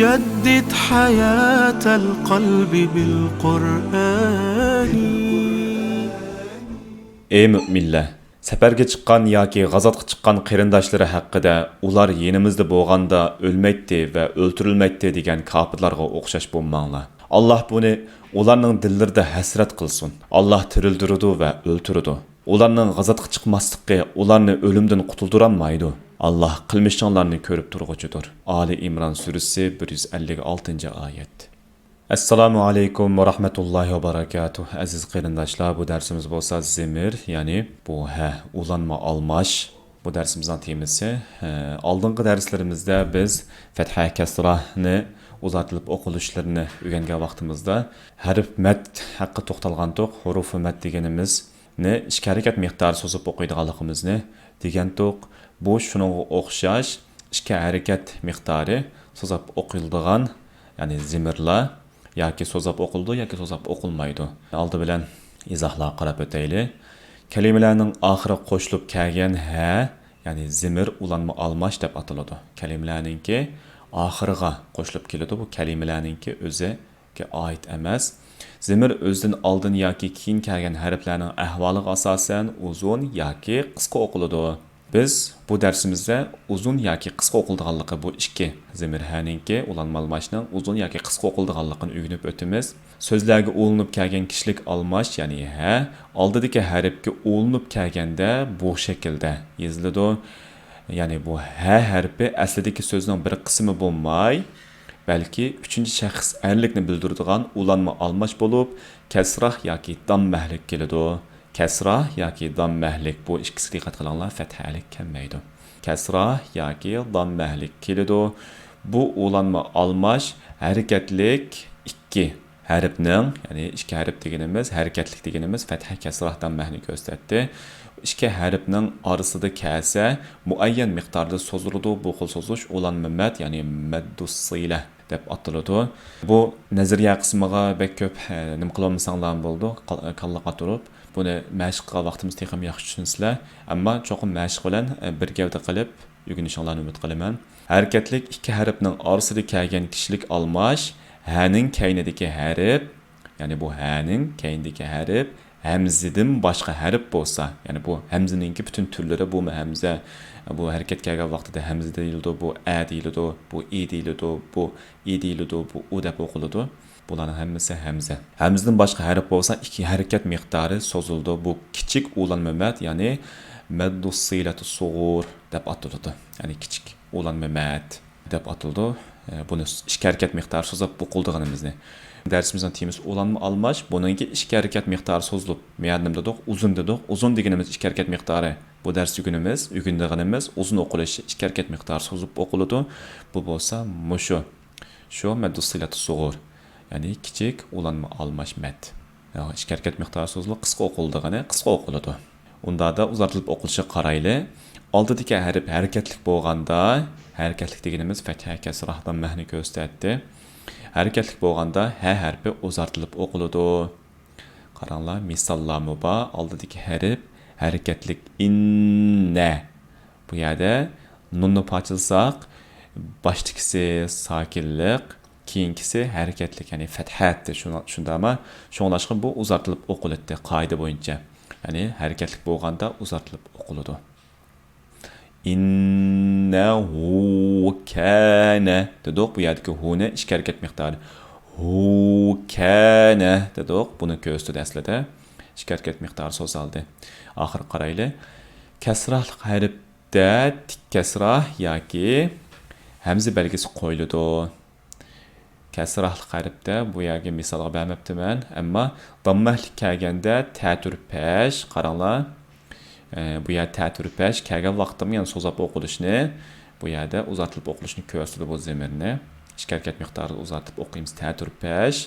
جدد حياة القلب بالقرآن. Ey müminler, səfərgə çıxan yoki g'azotga chiqqan qarindoshlari haqida ular yenimizda bo'lganda o'lmaydi va o'ltirilmaydi degan kofirlarga o'xshash bo'lmanglar. Alloh buni ularning dillarida hasrat qilsin. Alloh tirildiradi va o'ltiradi. Ularning g'azotga chiqmasligi ularni o'limdan qutuldiranmaydi. Alloh qilmishinglarni ko'rib turg'uchidir. Ali Imron surasi 156-oyat. Assalomu alaykum va rahmatullohi va barakatuh. Aziz qarindoshlar, bu darsimiz bo'lsa zemir, ya'ni bu ulanma almash. Bu darsimizning temasi. Oldingi darslarimizda biz fatha kasrani uzatilib o'qilishlarini o'rgangan vaqtimizda harf mat haqida to'xtalgandik. Huruf mat deganimizni ikki harakat miqdori so'zib o'qiydiganligimizni degandik. Bu shuningga o'xshash ikki harakat miqdori so'zib o'qiladigan, ya'ni zemirlar yoki so'zab o'qildi yoki so'zab o'qilmaydi. Oldi bilan izohlar qarab o'taylik. Kalimalarning oxiriga qo'shilib kelgan ya'ni zemir ulanma almash deb ataladi. Kalimalarningki oxiriga qo'shilib keladi. Bu kalimalarningki o'ziga oid emas. Zemir o'zidan oldin yoki keyin kelgan harflarning ahvoliga asosan uzun yoki qisqa o'qiladi. Biz bu darsimizda uzun yoki qisqa o'qiladiganligi bu ikki zemirhaninki ulanma almashning uzun yoki qisqa o'qiladiganligini o'rganib o'tamiz. So'zlarga ulanib kelgan kishilik almash, ya'ni oldidagi harfga ulanib kelganda bu shaklda yoziladi. Ya'ni bu harfi aslidagi so'zning bir qismi bo'lmay, balki uchinchi shaxs erlikni bildiradigan ulanma almash bo'lib, kasrah yoki dammahlik keladi. Kasra yoki dammahlik bu ikkisi diqqat qilinglar, fathalik kelmaydi. Kasra yoki dammahlik keladi. Bu ulanma almash harakatlik ikki harfning, ya'ni ikki harf deganimiz, harakatlik deganimiz fatha kasra dammahni ko'rsatdi. İki harfning orasida kelsa muayyan miqdorda so'ziladi. Bu xil so'zish ulanma mat, ya'ni maddus sila deb ataladi. Bu nazariya qismiga bek ko'p nima qilolmasanglar bo'ldi, qallaqa turib buni mashq qilgan vaqtimiz texam yaxshi tushunsizlar, ammo cho'qim mashq bilan bir gavda qilib o'rganishinglarni umid qilaman. Harakatlik ikki harfning orasida kelgan kishilik almash, haning kaynidagi harf, ya'ni bu haning kaynidagi harf hamzidan boshqa harf bo'lsa, ya'ni bu hamziningki butun turlari bu hamza, bu harakat kelgan vaqtida hamza deyiladi, bu a deyiladi, bu i deyiladi, bu i deyiladi, bu u deb o'qiladi. Bularning hammasi hamza. Hamzadan boshqa harf bo'lsa ikki harakat miqdori so'zildi. Bu kichik ulanma mat, ya'ni maddus silatu sughur deb ataladi. Ya'ni kichik ulanma mat deb ataladi. Buni ikki harakat miqdori so'zib o'qildiganimizni. Darsimizning temasi ulanma almash. Buningki ikki harakat miqdori so'zilib, me'yarnim dedik, uzun dedik. Uzun deganimiz ikki harakat miqdori. Bu dars o'rganganimiz uzun o'qilishi ikki harakat miqdori so'zib o'qiladi. Bu bo'lsa mushu. Shu maddus silatu sughur. Ya'ni kichik ulanma almash mat. Ikki harakat miqdori so'zli qisqa o'qildigani qisqa o'qiladi. Unda da uzatilib o'qilishi qarayli. Oldidagi harf harakatlik bo'lganda, harakatlik deganimiz fatha kasrahdan mahni ko'rsatdi. Harakatlik bo'lganda harfi uzatilib o'qiladi. Qaranglar, misollarmi bor. Oldidagi harf harakatlik inna. Bu yerda nunni pochilsaq, boshdagisi sokinlik, keyingisi harakatlik, ya'ni fathatdi. Shundami? Shunglashqa bu uzatilib o'qiladi qoida bo'yicha. Ya'ni harakatlik bo'lganda uzatilib o'qiladi. Innahu kana dedik. Bu yerdagi huni ikki harakat miqdori. Hu kana dedik. Buni ko'rsatdi aslida. Ikki harakat miqdori so'zaldi. Oxir qarayli. Kasrah harfda tik kasrah yoki hamza belgisi qo'yiladi. Kasrahli harfda bu yerga misolga bermabdiman, ammo dammahlik kelganda ta'tur pash, qaranglar. Bu yer ta'tur pash kelgan vaqtda yana so'zab o'qilishni, bu yerda uzatilib o'qilishni ko'rsatadi bu zemirni. Ikki harakat miqdori uzatib o'qiymiz ta'tur pash.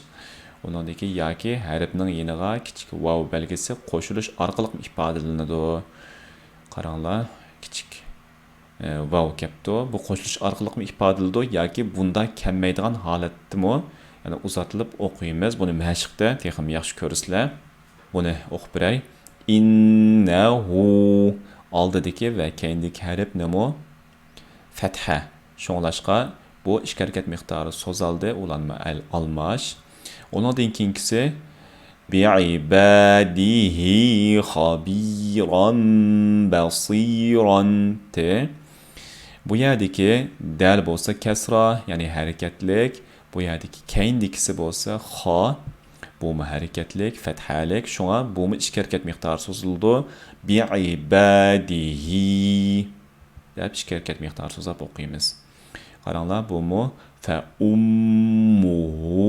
Uningdagi yoki harfning yeniga kichik vav belgisi qo'shilish orqali ifodalanadi. Qaranglar, kichik vav kepti. Bu qo'shilish orqali mi ifodalanadi yoki bunda kelmaydigan holatdimi? Ya'ni uzatilib o'qiymiz. Buni mashqda texim yaxshi ko'rsizlar. Buni o'qib beray. Innahu oldidagi va keyindagi harf nima? Fatha. Shunglashqa bu ikki harakat miqdori so'zaldi, ulanma almash. Ondan keyingisi bi'ibadihi khabiran basiran te. Bu yerdeki dal bo'lsa kasra, ya'ni harakatlik. Bu yerdeki keyindikisi bo'lsa kha, bu mu harakatlik, fathalik. Şuna bu mu ikki harakat miqdori so'zildi. Bi'ibadihi deb ikki harakat miqdori so'zlab o'qiymiz. Qaranglar, bu mu fa ummuhu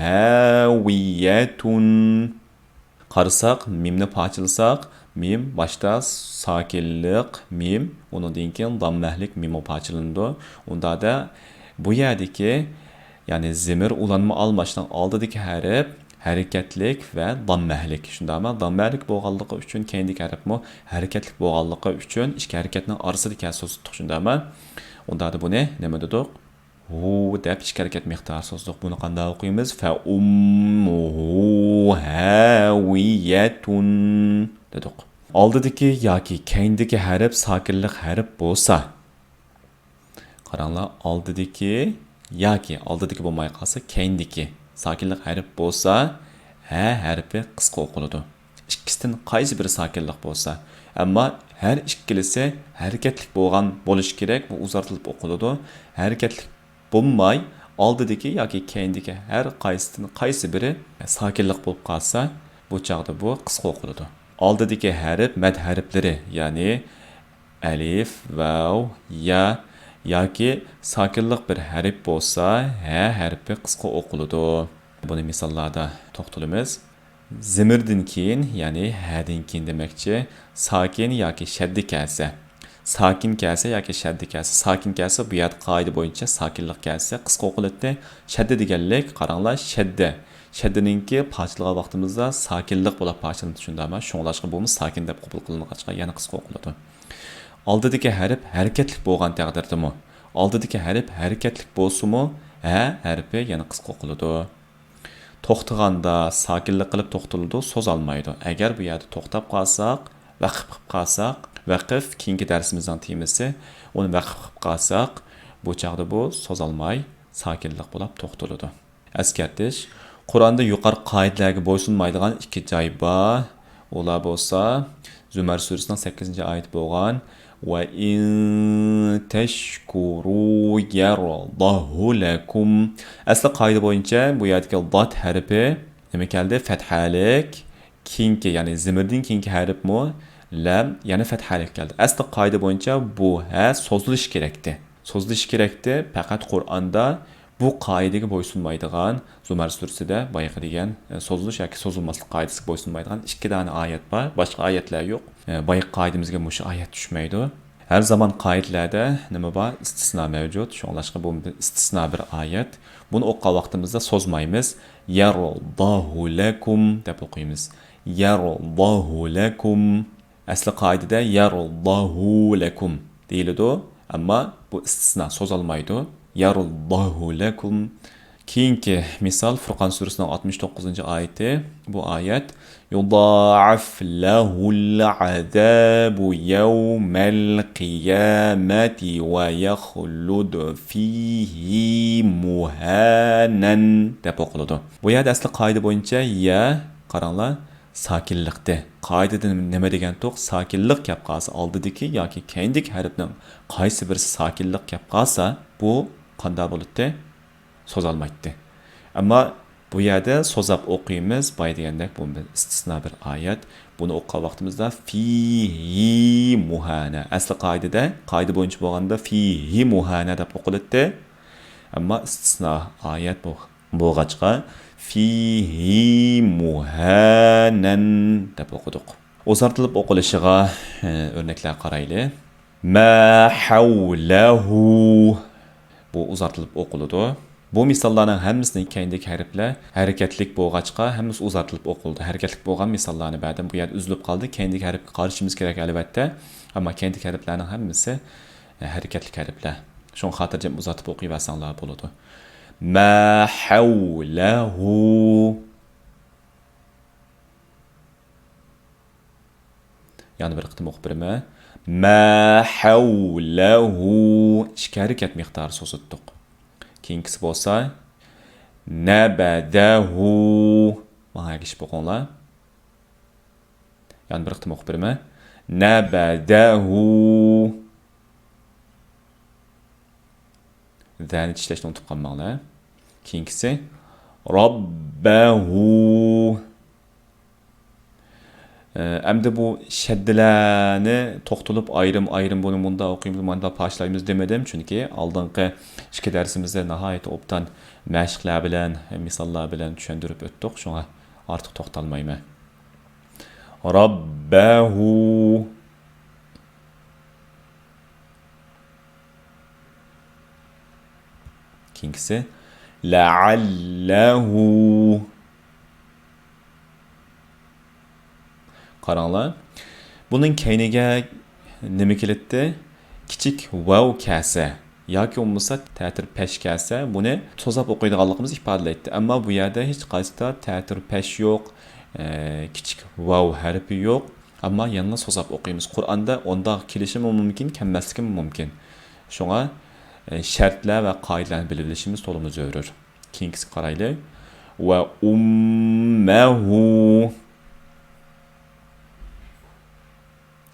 hawiyatun. Qarasak, mimni parçalasak, mim başta sakinlik mim, ondan keyin dammahlik mim parçalandı. Onda da bu yerdeki yani zemir ulanma almaşdan oldidagi harf harakatlik va dammahlik. Shundami? Dammahlik bo'lganligi uchun keyindagi harfmi harakatlik bo'lganligi uchun ikki harakatning orasidagi so'z tutdik. Shundami? Onda da bu nima dedik? Hu deb ikki harakat miqdori so'zlik. Buni qanday o'qiymiz? Fa ummuhu hawiyatun dedik. Oldidagi yoki keyindagi harf sakinlik harf bo'lsa, qaranglar, oldidagi yoki oldidagi bo'lmay qolsa, keyindagi sakinlik harf bo'lsa, ha harfi qisqa o'qiladi. Ikkisidan qaysi biri sakinlik bo'lsa, ammo her ikkilisi hareketlik bo'lgan bo'lishi kerak, bu uzartılıb o'qiladi. Hareketlik bo'lmay, oldidagi yoki keyindagi har qaysi biri sakinlik bo'lib qolsa, bu chaqda bu qisqa o'qiladi. Oldidagi harf mad harflari, ya'ni alif, vav, ya yoki sakinlik bir harf bo'lsa, ha harfi qisqa o'qiladi. Buni misollarda to'xtalamiz. Zimirdan keyin, ya'ni hadin keyin demakchi, sakin yoki shaddi kelsa. Sakin kelsa yoki shaddi kelsa. Sakin kelsa bu yerda qoida bo'yicha sakinlik kelsa qisqa o'qiladi. Shaddi deganlik, qaranglar, shadda. Shaddininki parchalgan vaqtimizda sakinlik bo'lib parchalanadi, shundami? Shunglashqa bu sakin deb qabul qilingancha yana qisqa o'qiladi. Oldidagi harf harakatlik bo'lgan taqdirdami? Oldidagi harf harakatlik bo'lsa-mu, ha harfi yana qisqa o'qiladi. To'xtaganda sakinlik qilib to'xtaladi, so'z olmaydi. Agar bu yerda to'xtab qolsak, vaqf qilib qolsak, vaqf keyingi darsimizning temasi, uni vaqf qilib qolsak, bu chaqda bu so'z olmay, sakinlik bo'lib to'xtaladi. Askartish, Qur'onda yuqori qoidalarga bo'ysunmaydigan ikki joy bor. Ular bo'lsa, Zumar surasining 8-oyat bo'lgan va in tashkuru yardahu lakum. Asli qoida bo'yicha bu yerdagi dot harfi nima keldi? Fathalik. Keyingi, ya'ni zimirdan keyingi harfmi? Lam, ya'ni fathalik keldi. Asli qoida bo'yicha bu so'zilish kerakdi. So'zilish kerakdi, faqat Qur'onda bu qoidaga bo'ysunmaydigan Zumar surasida boyaqa degan so'zilish yoki so'zilmaslik qoidasiga bo'ysunmaydigan ikki dona oyat bor. Boshqa oyatlar yo'q. Boyaqa qoidamizga mush oyat tushmaydi. Her zaman qoidalarda nima bor? Istisno mavjud. Shunglashqa bu istisno bir oyat. Buni o'qigan vaqtimizda so'zmaymiz. Yarallohu lakum deb o'qiymiz. Yarallohu lakum. Asli qoidada yarallohu lakum deyiladi, ammo bu istisno so'zalmaydi. Yarallohu lakum. Keyingi misol Furqon surasining 69-oyati. Bu oyat yudha'af lahul azabu yawmal qiyamati va yakhlud fihi muhanan deb o'qiladi. Bu yerda asli qoida bo'yicha ya, qaranglar, sakinlikda. Qoidada nima degan to'q? Sakinlik kelib qolsa, oldidagi yoki keyindagi harfning qaysi birisi sakinlik kelib qolsa, bu qanday bo'ladi? So'z olmaydi. Ammo bu yerda so'zab o'qiymiz. Boy degandek bu istisno bir oyat. Buni o'qigan vaqtimizda fihi muhana. Asli qoida bo'yicha bo'lganda fihi muhana deb o'qiladi. Ammo istisno oyat bo'lg'achqa fihi muhanan deb o'qidik. O'zartilib o'qilishiga o'rnaklar qaraylik. Ma havlahu. Bu uzartilib o'qiladi. Bu misollarning hammasining keyindagi harflar harakatlik bo'lg'achqa hammasi uzartilib o'qildi. Harakatlik bo'lgan misollarni ba'dan bu yerda uzilib qoldi. Keyindagi harfga qarashimiz kerak albatta. Ammo keyindagi harflarning hammasi hareketli harfler. Şun xatircem uzatıp okuyuversanlar boludu. Ma havlehu. Yani bir qitim o'qib beraman. Ma havlehu. İki hareket miqdori so'zitdik. Keyingisi bo'lsa nabadahu. Mana ergishib o'qinglar. Yani bir qitim o'qib beraman. Nabadahu. Zani tishlashni unutib qolmanglar. Keyingisi robbahu. Əmdə bu şəddilərini toxtulup ayrım bunu bunda oxuyumuz, manda paşlayımız demedim. Çünki aldınqı iki dərsimizdə nəhayət obdan məşqlər bilən, misallar bilən düşəndürüb ötdük. Şuna artıq toxtalmayım. Rabbahu. Kinkisi la'allahu. Qaranglar. Bunun keyniga nima keladi? Kichik vav kasa yoki bo'lmasa ta'tir pesh kasa buni so'zab o'qiydiganligimizni ifodalaydi. Ammo bu yerda hech qaysida ta'tir pesh yo'q, kichik vav harfi yo'q. Ammo yana so'zab o'qiymiz. Qur'onda onda kelishi mumkin, kelmasligi mumkin. Shunga shartlar va qoidalarni bilib olishimiz to'liq zarur. Keyingisi qaraylik. Va ummuhu.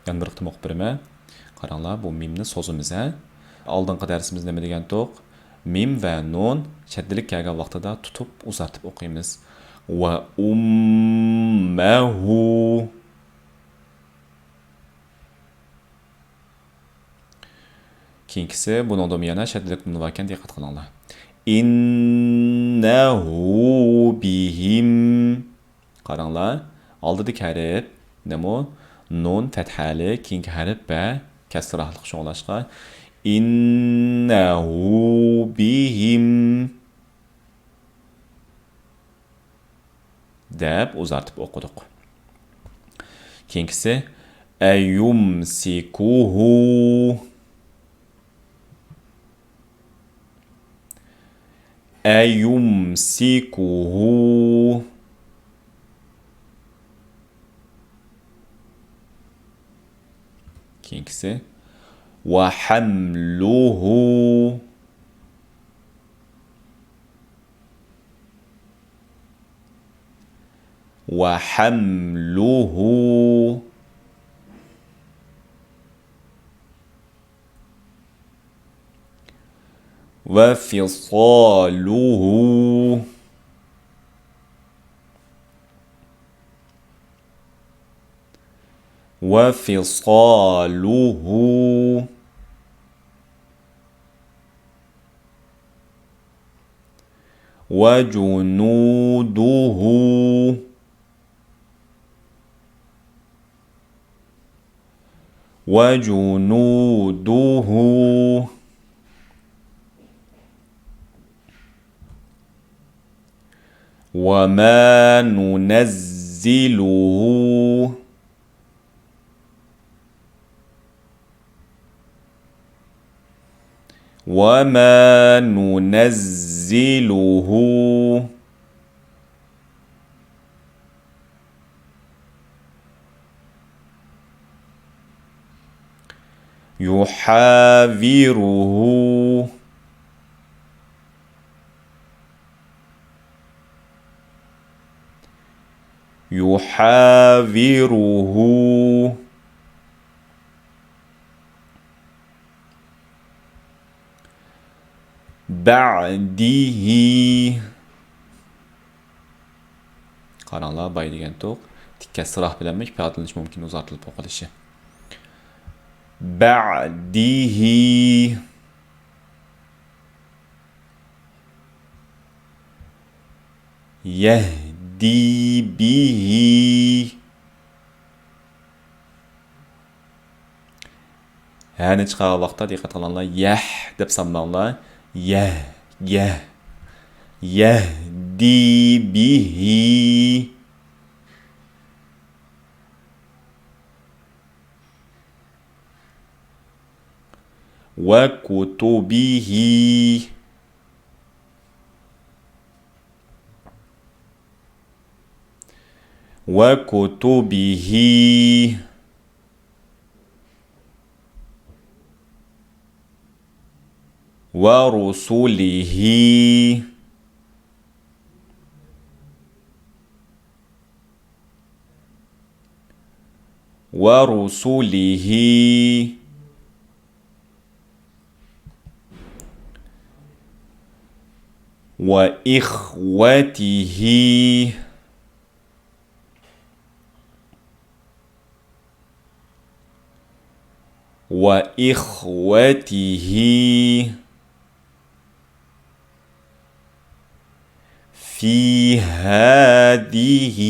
Yani bir qitim o'qib beraman. Qaranglar, bu mimni so'zimiz. Oldingi darsimizda nima degan to'q? Mim va nun shaddilik kelgan vaqtida tutib uzatib o'qiymiz. Va ummuhu. Keyingisi buningda yana shaddilik nun var ekan, diqqat qilinglar. Innahu bihim. Qaranglar, oldidagi harf nima? Nun fethali, keyingi harf ba kasrahliq sho'lashqa. Innahu bihim deb uzatib o'qidik. Keyingisi ayumsikuhu. Ayumsikuhu. Keyingisi wa hamluhu. Wa hamluhu. Wa fisaluhu. وفصاله وجنوده وما ننزله وما ننزله يحاذره يحاذره ba'dihi. Qaranglar, bay degan to'q tikka sirah bilan ifodalanishi mumkin, uzatilib o'qilishi. Ba'dihi. Yahdi bihi. Yani chiqar vaqtda diqqat qilinglar, yah deb sanmanglar. Yahdi bihi. وكتبه وكتبه ورسله ورسله وإخوته وإخوته في هذه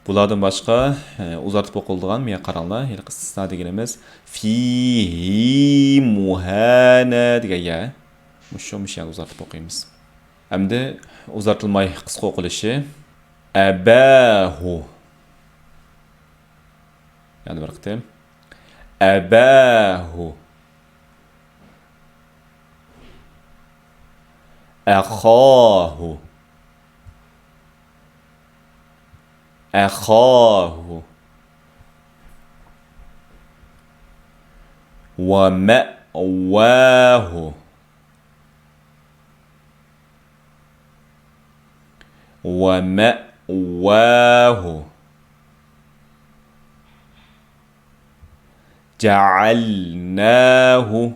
Bulardan başqa uzartıb oqulduğan miyə qaranlar, elə istisna deganimiz fihi muhana degan ya. Muşya uzartıb oquymiz. Əmdi uzartılmay qısqa oqilishi abahu. Yəni bir qitim. Abahu. Akhahu. أخاه ومأواه ومأواه جعلناه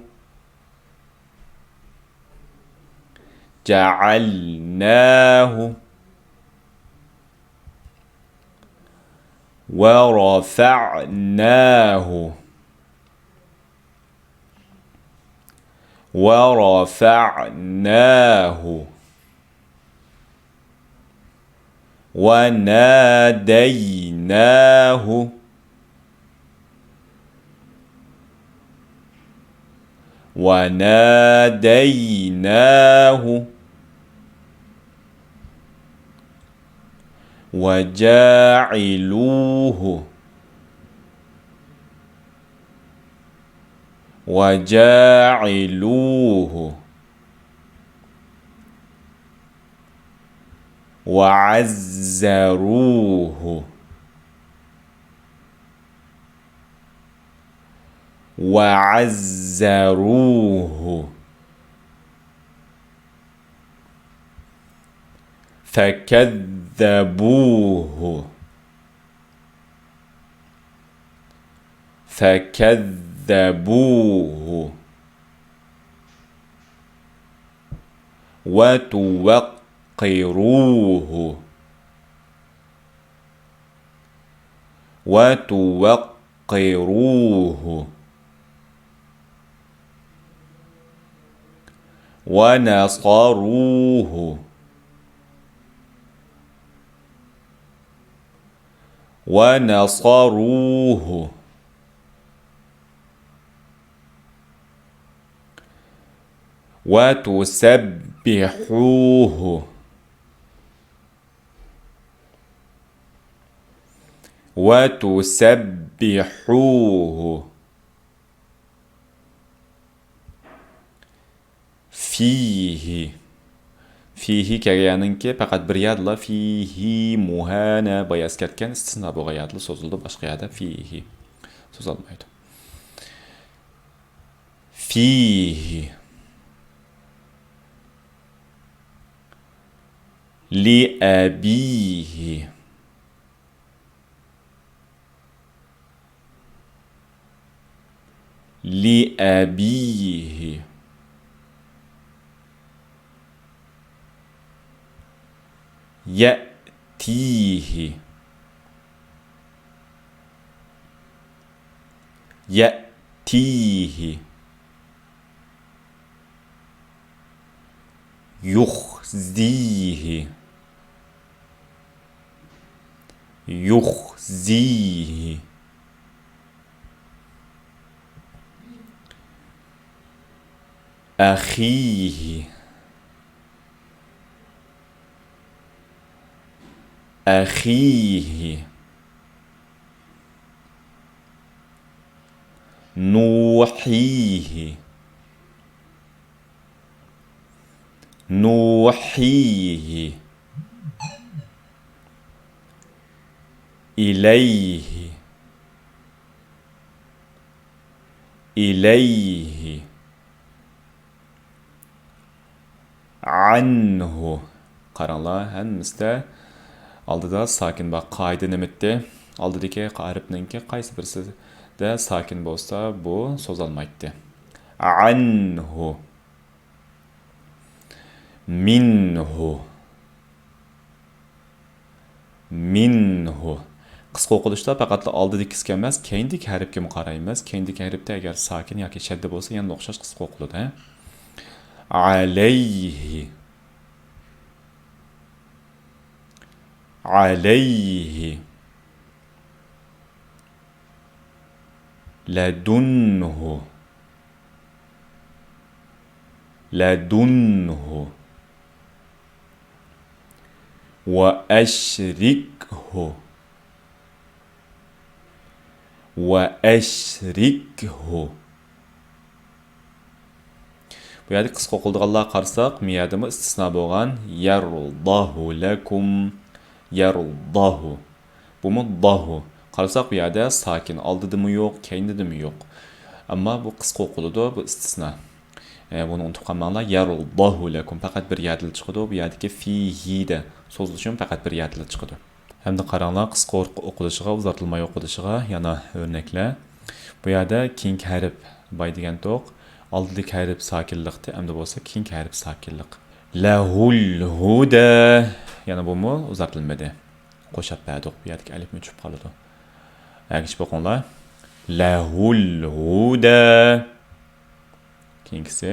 ورفعناه وناديناه وجاعلوه وعزروه فكذبوه وتوقروه ونصروه وتسبحوه فيه kelganki faqat bir yadla fihi muhana bayas ketgan istisno bo'lgan yadla so'zildi boshqa yerda fihi so'zilmaydi fihi liabihi يأتيه يخزيه أخيه أخيه نوحيه نوحيه إليه إليه عنه qaranglar hammamizda oldida sakin bor qoida nimitdi oldidagi harfninki qaysi birisida sakin bo'lsa bu so'zalmaydi anhu minhu minhu qisqa o'qilishda faqat oldidagisi emas keyindagi harfga qaraymiz keyindagi harfda agar sakin yoki shadda bo'lsa yana o'xshash qisqa o'qiladi alayhi عليه لدنه لدنه وأشركه وأشركه bu yerda qisqa o'qildiganlar qarasak bu yerda istisno bo'lgan yarullohu lakum yarullahu bu muddahu qarasak bu yerda sakin oldidimi yo'q keyindimi yo'q ammo bu qisqa o'qiladi bu istisno buni unutib qolmanglar yarullahu lakum faqat bir yadil chiqadi bu yerdagi fihi da so'zilishi faqat bir yadil chiqadi hamda qaranglar qisqa o'qilishiga uzatilmay o'qilishiga yana o'rnaklar bu yerda keyingi harf boy degan to'q oldidagi harf sakinlikda hamda bo'lsa keyingi harf sakinlik lahul huda yana bu mu uzatilmadi qo'shib berdik bu yerdagi alif tushib qoladi agish boqinglar lahul huda keyingisi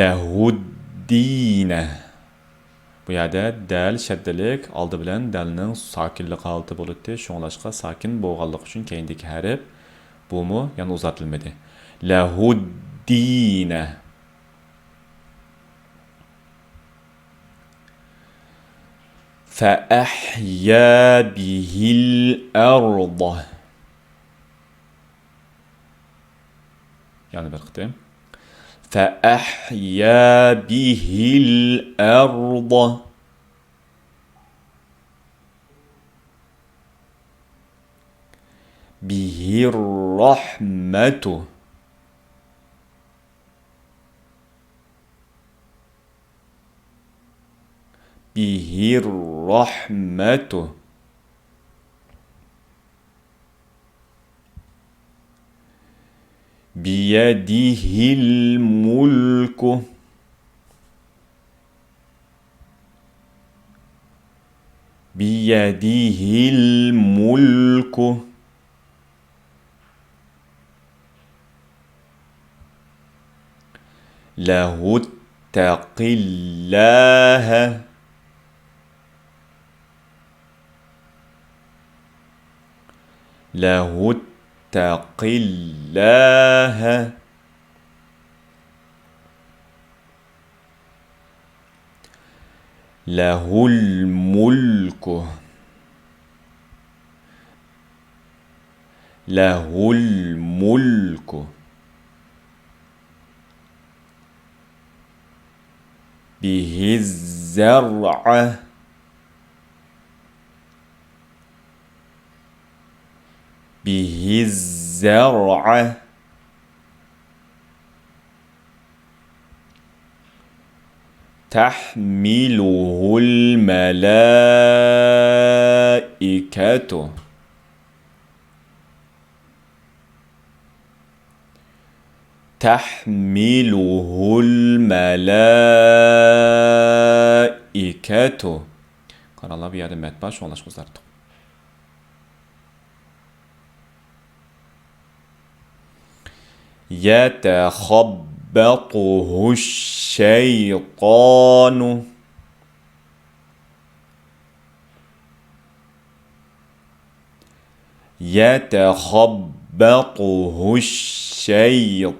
lahuddina bu yerda dal shaddalik oldi bilan dalning sakinlik holati bo'ladi shunglashqa sakin bo'lganligi uchun keyindagi harf bu mu yana uzatilmadi lahuddina فأحيا به الأرض يعني برقتين فأحيا به الأرض به الرحمة به الرحمة بيده الملك بيده الملك له اتق الله له اتق الله له الملك له الملك به الزرع به الزرع تحمله الملائكة تحمله الملائكة قال الله بيادة متبع شو الله شكوزارتو يتخبطه الشيطان يتخبطه الشيطان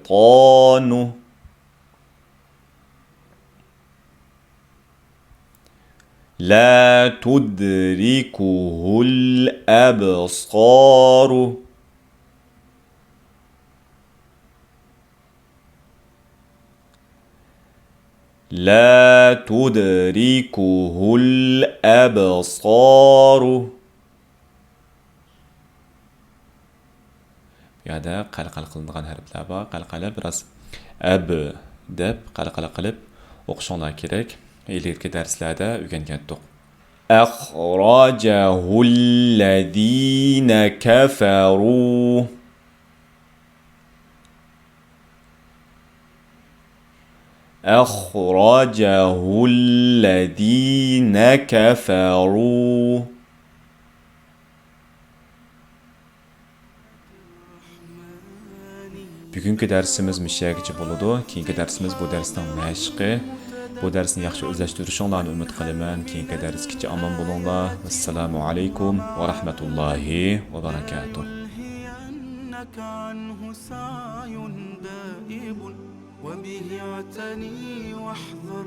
لا تدركه الأبصار لا تدركه الأبصار. Bu yerda qalqala qilinadigan harflar bor. Qalqala biroz ab deb qalqala qilib o'qishinglar kerak. İlgirki darslarda o'rgangandik. أخرجه الذين كفروا أخرجه الذين كفروا. Bugünkü dersimiz müşahigicha bo'ladi. Keyingi dersimiz bu darsning mashqi. Bu darsni yaxshi o'zlashtirishinglarni umid qilaman. Keyingi darsgacha omon bo'linglar. Assalomu alaykum va rahmatullohi va barakatuh. وبه اعتني واحذر